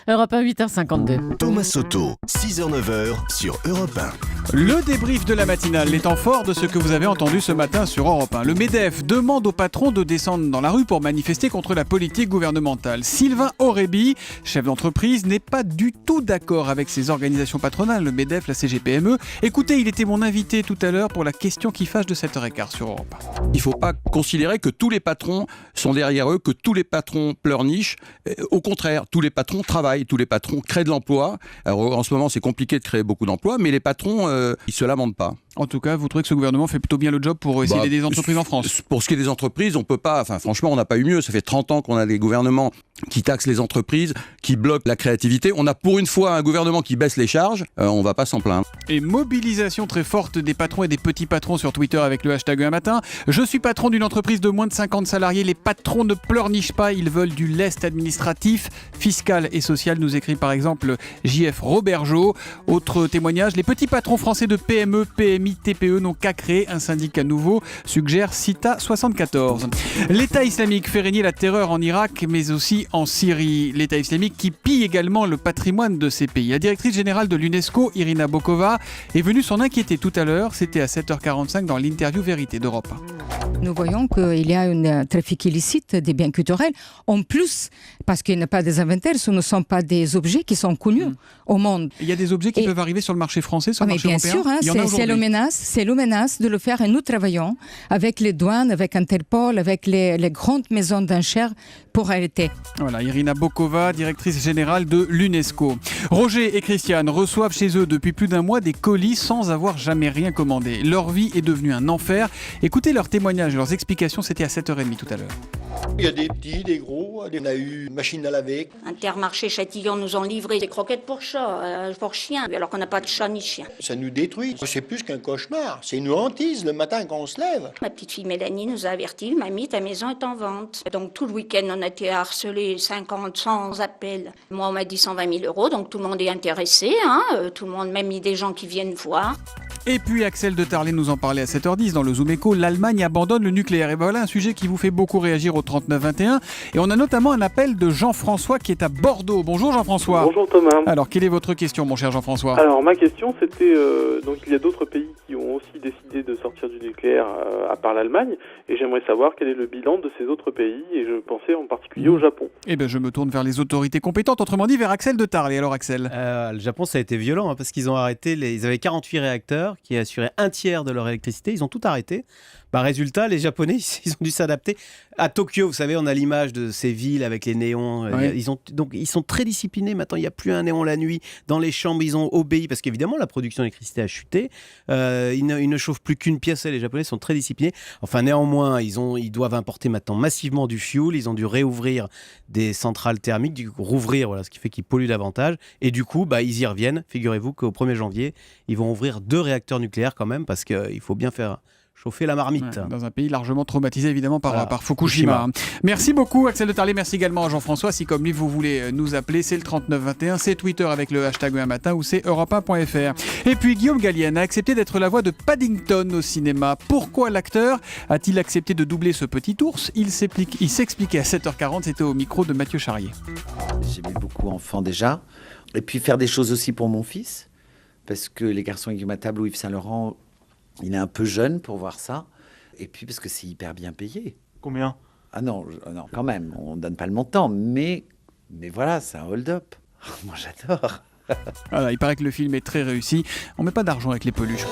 Europe 1, 8h52. Thomas Soto, 6h-9h sur Europe 1. Le débrief de la matinale, les temps forts de ce que vous avez entendu ce matin sur Europe 1. Le MEDEF demande aux patrons de descendre dans la rue pour manifester contre la politique gouvernementale. Sylvain Aurébi, chef d'entreprise, n'est pas du tout d'accord avec ces organisations patronales, le MEDEF, la CGPME. Écoutez, il était mon invité tout à l'heure pour la question qui fâche de 7h15 sur Europe 1. Il ne faut pas considérer que tous les patrons sont derrière eux, que tous les patrons pleurnichent. Au contraire, tous les patrons travaillent, tous les patrons créent de l'emploi. Alors, en ce moment, c'est compliqué de créer beaucoup d'emplois, mais les patrons, ils ne se lamentent pas. En tout cas, vous trouvez que ce gouvernement fait plutôt bien le job pour essayer d'aider les entreprises en France? Pour ce qui est des entreprises, on peut pas. Enfin, franchement, on n'a pas eu mieux. Ça fait 30 ans qu'on a des gouvernements qui taxent les entreprises, qui bloquent la créativité. On a pour une fois un gouvernement qui baisse les charges. On va pas s'en plaindre. Et mobilisation très forte des patrons et des petits patrons sur Twitter avec le hashtag un matin. Je suis patron d'une entreprise de moins de 50 salariés. Les patrons ne pleurnichent pas. Ils veulent du lest administratif, fiscal et social, nous écrit par exemple JF Robergeau. Autre témoignage, les petits patrons français de PME, PMI, TPE n'ont qu'à créer un syndicat nouveau, suggère Cita 74. L'État islamique fait régner la terreur en Irak, mais aussi en Syrie. L'État islamique qui pille également le patrimoine de ces pays. La directrice générale de l'UNESCO, Irina Bokova, est venue s'en inquiéter tout à l'heure. C'était à 7h45 dans l'interview Vérité d'Europe 1. Nous voyons qu'il y a un trafic illicite des biens culturels. En plus, parce qu'il n'y a pas des inventaires, ce ne sont pas des objets qui sont connus au monde. Il y a des objets qui peuvent arriver sur le marché français, sur le marché européen. Bien sûr, c'est le menace de le faire et nous travaillons avec les douanes, avec Interpol, avec les grandes maisons d'enchères pour arrêter. Voilà, Irina Bokova, directrice générale de l'UNESCO. Roger et Christiane reçoivent chez eux depuis plus d'un mois des colis sans avoir jamais rien commandé. Leur vie est devenue un enfer. Écoutez leurs témoignages et leurs explications, c'était à 7h30 tout à l'heure. Il y a des petits, des gros, on a eu une machine à laver. Intermarché Châtillon nous ont livré des croquettes pour chat, pour chien, alors qu'on n'a pas de chat ni de chien. Ça nous détruit. C'est plus qu'un cauchemar. C'est une hantise le matin quand on se lève. Ma petite fille Mélanie nous a avertis, mamie, ta maison est en vente. Donc tout le week-end, on a été harcelés, 50, 100 appels. Moi, on m'a dit 120 000 euros, donc tout le monde est intéressé. Tout le monde, même des gens qui viennent voir. Et puis Axel de Tarlet nous en parlait à 7h10 dans le Zoom Echo. L'Allemagne abandonne le nucléaire. Et voilà un sujet qui vous fait beaucoup réagir au 39-21. Et on a notamment un appel de Jean-François qui est à Bordeaux. Bonjour Jean-François. Bonjour Thomas. Alors quelle est votre question mon cher Jean-François? Alors ma question c'était, donc il y a d'autres pays qui ont aussi décidé de sortir du nucléaire à part l'Allemagne. Et j'aimerais savoir quel est le bilan de ces autres pays. Et je pensais en particulier au Japon. Eh bien je me tourne vers les autorités compétentes, autrement dit vers Axel de Tarlet. Alors Axel? Le Japon ça a été violent parce qu'ils ont arrêté, ils avaient 48 réacteurs qui assuraient un tiers de leur électricité, ils ont tout arrêté. Résultat, les Japonais, ils ont dû s'adapter. À Tokyo, vous savez, on a l'image de ces villes avec les néons. Ouais. Ils sont très disciplinés. Maintenant, il n'y a plus un néon la nuit. Dans les chambres, ils ont obéi parce qu'évidemment, la production d'électricité a chuté. Ils ne chauffent plus qu'une pièce. Les Japonais sont très disciplinés. Enfin, néanmoins, ils doivent importer maintenant massivement du fuel. Ils ont dû réouvrir des centrales thermiques, rouvrir, ce qui fait qu'ils polluent davantage. Et du coup, ils y reviennent. Figurez-vous qu'au 1er janvier, ils vont ouvrir 2 réacteurs nucléaires quand même parce qu'il faut bien faire chauffer la marmite. Ouais, dans un pays largement traumatisé évidemment par Fukushima. Merci beaucoup Axel de Tarlet, merci également à Jean-François. Si comme lui vous voulez nous appeler, c'est le 3921, c'est Twitter avec le hashtag un matin ou c'est europe1.fr. Et puis Guillaume Gallienne a accepté d'être la voix de Paddington au cinéma. Pourquoi l'acteur a-t-il accepté de doubler ce petit ours? Il s'expliquait à 7h40, c'était au micro de Mathieu Charrier. J'aimais beaucoup enfant déjà. Et puis faire des choses aussi pour mon fils. Parce que Les Garçons aiguilles ma table ou Yves Saint-Laurent, il est un peu jeune pour voir ça. Et puis parce que c'est hyper bien payé. Combien ? Ah non, quand même, on ne donne pas le montant. Mais voilà, c'est un hold-up. Moi, j'adore. Voilà, il paraît que le film est très réussi. On met pas d'argent avec les peluches.